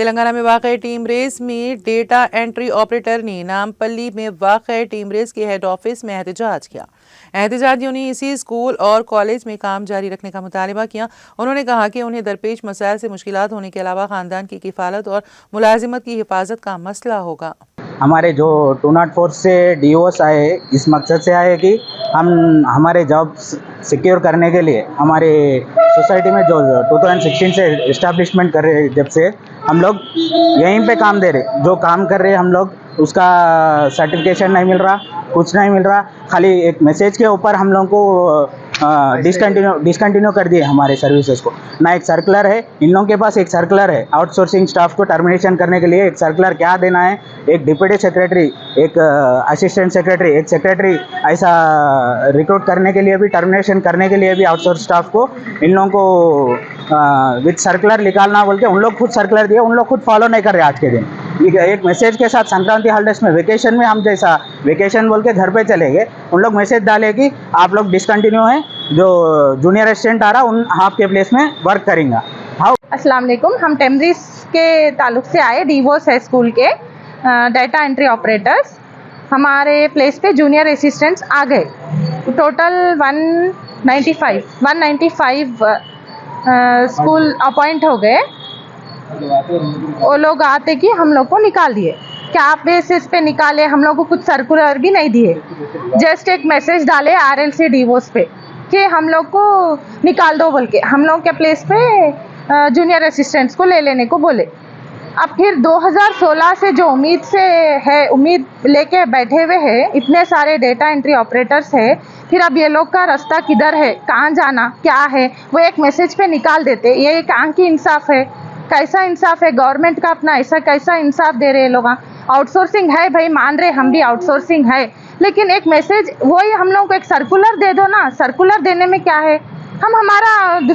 तेलंगाना में वाक़ team race में डेटा एंट्री ऑपरेटर ने नामपल्ली में वाक़ टीम रेस के हेड ऑफिस में एहतजाज किया। एहतजाजियों ने इसी स्कूल और कॉलेज में काम जारी रखने का मुतालबा किया। उन्होंने कहा कि उन्हें दरपेश मसाइल से मुश्किलात होने के अलावा ख़ानदान की किफ़ालत और मुलाजिमत की हिफाजत का मसला होगा। हमारे जो 204 से डीओस आए इस मकसद से आए कि हम हमारे जॉब सिक्योर करने के लिए हमारे सोसाइटी में जो 2016 से इस्टेब्लिशमेंट कर रहे जब से हम लोग यहीं पे काम दे रहे, जो काम कर रहे हम लोग उसका सर्टिफिकेशन नहीं मिल रहा, कुछ नहीं मिल रहा। खाली एक मैसेज के ऊपर हम लोगों को डिसकंटिन्यू कर दिए हमारे सर्विसेज को। ना एक सर्कुलर है, इन लोगों के पास एक सर्कुलर है आउटसोर्सिंग स्टाफ को टर्मिनेशन करने के लिए। एक सर्कुलर क्या देना है, एक डिप्टी सेक्रेटरी, एक असिस्टेंट सेक्रेटरी, एक सेक्रेटरी, ऐसा रिक्रूट करने के लिए भी, टर्मिनेशन करने के लिए भी आउटसोर्स स्टाफ को इन लोगों को विद सर्कुलर निकालना बोल के उन लोग खुद सर्कुलर दिए, उन लोग खुद फॉलो नहीं कर रहे आज के दिन। एक मैसेज के साथ संक्रांति हॉलिडेज में वेकेशन में हम जैसा वेकेशन बोल के घर पे चले गए, उन लोग मैसेज डाले कि आप लोग डिसकंटिन्यू है, जो जूनियर असिस्टेंट आ रहा उन आपके प्लेस में वर्क करेंगे। हाउ अस्सलाम वालेकुम। हम टेमरिस के ताल्लुक से आए, डीवोस है स्कूल के डाटा एंट्री ऑपरेटर्स। हमारे प्लेस पे जूनियर असिस्टेंट्स आ गए, टोटल 195 स्कूल अपॉइंट हो गए। वो लोग आते कि हम लोग को निकाल दिए। क्या बेसिस पे निकाले, हम लोग को कुछ सर्कुलर भी नहीं दिए, जस्ट एक मैसेज डाले आरएलसी डीवोस पे कि हम लोग को निकाल दो बोल के। हम लोग के प्लेस पे जूनियर असिस्टेंट्स को ले लेने को बोले। अब फिर 2016 से जो उम्मीद लेके बैठे हुए हैं, इतने सारे डेटा एंट्री ऑपरेटर्स है, फिर अब ये लोग का रास्ता किधर है, कहाँ जाना क्या है, वो एक मैसेज पे निकाल देते। ये कहाँ की इंसाफ है, कैसा इंसाफ है? गवर्नमेंट का अपना ऐसा कैसा इंसाफ दे रहे हैं लोग? आउटसोर्सिंग है भाई, मान रहे हम भी आउटसोर्सिंग है, लेकिन एक मैसेज वही हम लोग को एक सर्कुलर दे दो ना। सर्कुलर देने में क्या है, हम हमारा